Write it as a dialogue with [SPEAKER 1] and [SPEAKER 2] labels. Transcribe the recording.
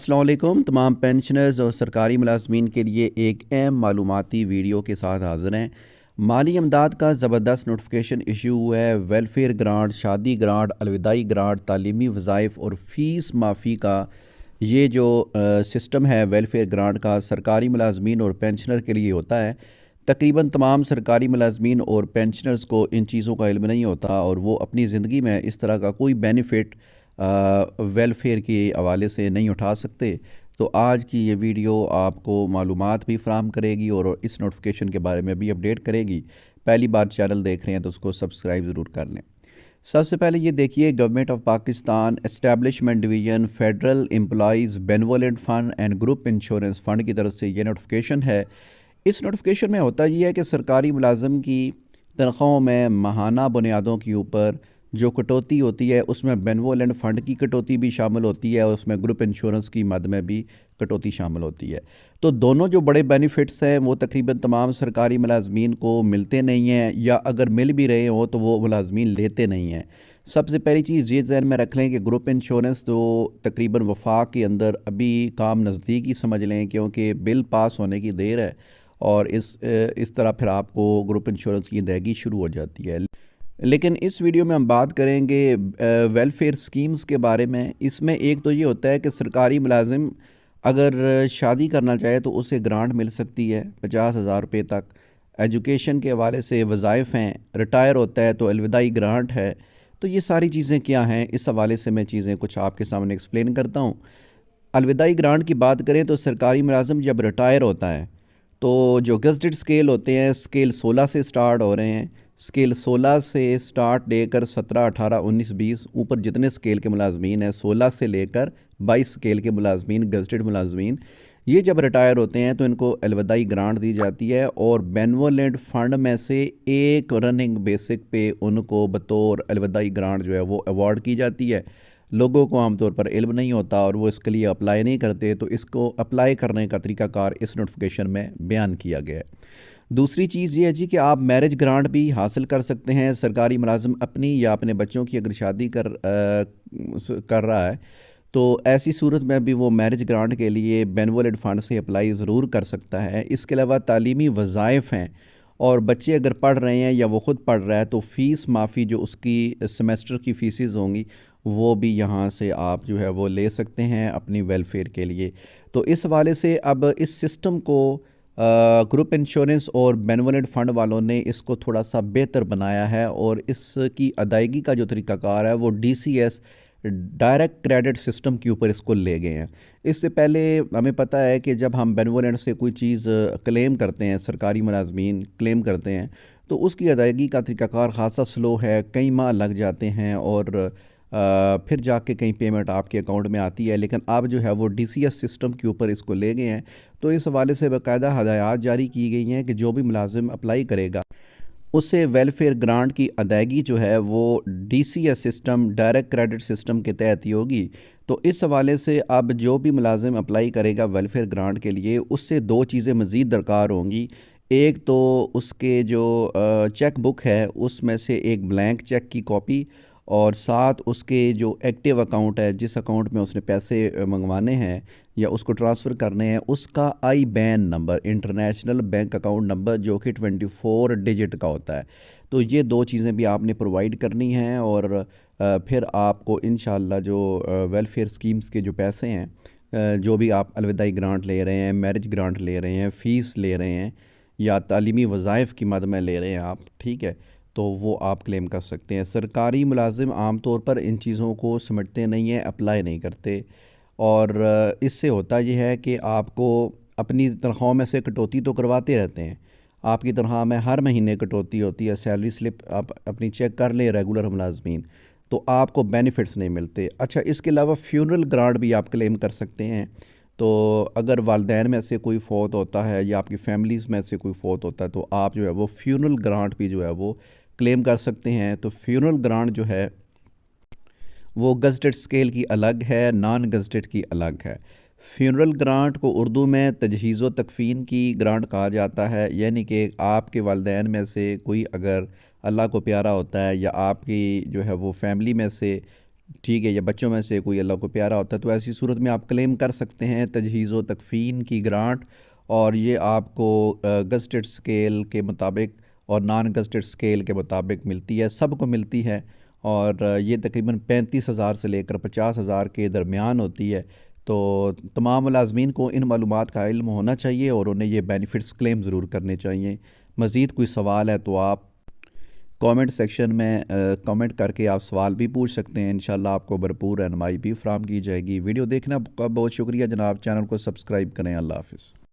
[SPEAKER 1] अस्सलाम वालेकुम। तमाम पेंशनर्स और सरकारी मुलाजमीन के लिए एक अहम मालूमाती वीडियो के साथ हाज़िर हैं। माली इमदाद का ज़बरदस्त नोटिफिकेशन इशू हुआ है। वेलफेयर ग्रांट, शादी ग्रांट, अलविदाई ग्रांट, तालीमी वज़ाइफ और फ़ीस माफ़ी का ये जो सिस्टम है वेलफेयर ग्रांट का, सरकारी मुलाजमीन और पेंशनर के लिए होता है। तकरीबन तमाम सरकारी मुलाजमीन और पेंशनर्स को इन चीज़ों का इल्म नहीं होता और वो अपनी ज़िंदगी में इस तरह का कोई बेनिफिट वेलफेयर के हवाले से नहीं उठा सकते। तो आज की ये वीडियो आपको मालूमात भी फ़राहम करेगी और इस नोटिफिकेशन के बारे में भी अपडेट करेगी। पहली बार चैनल देख रहे हैं तो उसको सब्सक्राइब ज़रूर कर लें। सबसे पहले ये देखिए, government of Pakistan establishment division federal employees benevolent fund and group insurance fund की तरफ से ये नोटिफिकेशन है। इस नोटिफिकेशन में होता ये है कि सरकारी मुलाजम की तनख्वाहों में माहाना बुनियादों के ऊपर जो कटौती होती है उसमें बेनवोलेंट फ़ंड की कटौती भी शामिल होती है और उसमें ग्रुप इंश्योरेंस की मद में भी कटौती शामिल होती है। तो दोनों जो बड़े बेनिफिट्स हैं वो तकरीबन तमाम सरकारी मुलाजमीन को मिलते नहीं हैं, या अगर मिल भी रहे हों तो वो मुलाजमीन लेते नहीं हैं। सबसे पहली चीज़ ये ज़हन में रख लें कि ग्रुप इंश्योरेंस तो तकरीबन वफाक के अंदर अभी काम नज़दीक ही समझ लें, क्योंकि बिल पास होने की देर है और इस तरह फिर आपको ग्रुप इंश्योरेंस की अदायगी शुरू हो जाती है। लेकिन इस वीडियो में हम बात करेंगे वेलफेयर स्कीम्स के बारे में। इसमें एक तो ये होता है कि सरकारी मुलाजिम अगर शादी करना चाहे तो उसे ग्रांट मिल सकती है 50,000 रुपये तक। एजुकेशन के हवाले से वज़ाइफ हैं, रिटायर होता है तो अलविदाई ग्रांट है। तो ये सारी चीज़ें क्या हैं, इस हवाले से मैं चीज़ें कुछ आपके सामने एक्सप्लेन करता हूँ। अलविदाई ग्रांट की बात करें तो सरकारी मुलाजिम जब रिटायर होता है तो जो गज़टेड स्केल होते हैं, स्केल 16 से स्टार्ट हो रहे हैं। स्केल 16 से स्टार्ट लेकर 17, 18, 19, 20 ऊपर जितने स्केल के मुलाजमीन हैं, 16 से लेकर 22 स्केल के मुलाजमीन, गज़टेड मुलाजमीन, ये जब रिटायर होते हैं तो इनको अलविदाई ग्रांट दी जाती है और बेनवोलेंट फ़ंड में से एक रनिंग बेसिक पे उनको बतौर अलविदाई ग्रांट जो है वो अवार्ड की जाती है। लोगों को आमतौर पर इल्म नहीं होता और वो इसके लिए अप्लाई नहीं करते, तो इसको अप्लाई करने का तरीकाकार इस नोटिफिकेशन में बयान किया गया है। दूसरी चीज़ ये है जी कि आप मैरिज ग्रांट भी हासिल कर सकते हैं। सरकारी मुलाजिम अपनी या अपने बच्चों की अगर शादी कर रहा है तो ऐसी सूरत में भी वो मैरिज ग्रांट के लिए बेनवोलेंट फ़ंड से अप्लाई ज़रूर कर सकता है। इसके अलावा तालीमी वज़ाइफ हैं और बच्चे अगर पढ़ रहे हैं या वो ख़ुद पढ़ रहा है तो फ़ीस माफ़ी जो उसकी सेमेस्टर की फ़ीसेस होंगी वो भी यहाँ से आप जो है वो ले सकते हैं अपनी वेलफेयर के लिए। तो इस हवाले से अब इस सिस्टम को ग्रुप इंश्योरेंस और बेनवोलेंट फ़ंड वालों ने इसको थोड़ा सा बेहतर बनाया है और इसकी अदायगी का जो तरीक़ाकार है वो DCS डायरेक्ट क्रेडिट सिस्टम के ऊपर इसको ले गए हैं। इससे पहले हमें पता है कि जब हम बेनवोलेंट से कोई चीज़ क्लेम करते हैं, सरकारी मुलाजमीन क्लेम करते हैं, तो उसकी अदायगी का तरीक़ाकार ख़ासा स्लो है, कई माह लग जाते हैं और फिर जाके कहीं पेमेंट आपके अकाउंट में आती है। लेकिन अब जो है वो DCS सिस्टम के ऊपर इसको ले गए हैं। तो इस हवाले से बाकायदा हदायत जारी की गई हैं कि जो भी मुलाजिम अप्लाई करेगा उससे वेलफेयर ग्रांट की अदायगी जो है वो DCS system direct credit system के तहत ही होगी। तो इस हवाले से अब जो भी मुलाजिम अप्लाई करेगा वेलफेयर ग्रांट के लिए उससे दो चीज़ें मज़ीद दरकार होंगी। एक तो उसके जो चेक बुक है उसमें से एक ब्लैंक चेक की कॉपी और साथ उसके जो एक्टिव अकाउंट है, जिस अकाउंट में उसने पैसे मंगवाने हैं या उसको ट्रांसफ़र करने हैं, उसका IBAN number, international bank account number, जो कि 24 डिजिट का होता है। तो ये दो चीज़ें भी आपने प्रोवाइड करनी हैं और फिर आपको इंशाल्लाह जो वेलफेयर स्कीम्स के जो पैसे हैं, जो भी आप अलविदाई ग्रांट ले रहे हैं, मैरिज ग्रांट ले रहे हैं, फ़ीस ले रहे हैं या तालीमी वज़ाइफ की मद में ले रहे हैं आप, ठीक है, तो वो आप क्लेम कर सकते हैं। सरकारी मुलाजिम आम तौर पर इन चीज़ों को समझते नहीं हैं, अप्लाई नहीं करते और इससे होता ये है कि आपको अपनी तनख्वाह में से कटौती तो करवाते रहते हैं। आपकी तनख्वाह में हर महीने कटौती होती है, सैलरी स्लिप आप अपनी चेक कर लें रेगुलर मुलाजमीन, तो आपको बेनिफिट्स नहीं मिलते। अच्छा, इसके अलावा फ्यूनरल ग्रांट भी आप क्लेम कर सकते हैं। तो अगर वालदैन में से कोई फ़ौत होता है या आपकी फैमिलीज़ में से कोई फ़ौत होता है तो आप जो है वो फ्यूनरल ग्रांट भी जो है वो क्लेम कर सकते हैं। तो फ्यूनरल ग्रांट जो है वो गज़टेड स्केल की अलग है, नॉन गज़टेड की अलग है। फ्यूनरल ग्रांट को उर्दू में तजहीज़ व तकफ़ीन की ग्रांट कहा जाता है, यानी कि आपके वालदैन में से कोई अगर अल्लाह को प्यारा होता है या आपकी जो है वो फैमिली में से ठीक है, या बच्चों में से कोई अल्लाह को प्यारा होता है, तो ऐसी सूरत में आप क्लेम कर सकते हैं तजहीज़ व तकफ़ीन की ग्रांट। और ये आपको गज़टेड स्केल के मुताबिक और नॉन गज़टेड स्केल के मुताबिक मिलती है, सबको मिलती है। और ये तकरीबन 35,000 से लेकर 50,000 के दरमियान होती है। तो तमाम मुलाज़मीन को इन मालूमात का इल्म होना चाहिए और उन्हें ये बेनिफिट्स क्लेम ज़रूर करने चाहिए। मज़ीद कोई सवाल है तो आप कमेंट सेक्शन में कमेंट करके आप सवाल भी पूछ सकते हैं। इंशाल्लाह आपको भरपूर रहनुमाई भी फराहम की जाएगी। वीडियो देखने का बहुत शुक्रिया जनाब। चैनल को सब्सक्राइब करें। अल्लाह हाफ़िज़।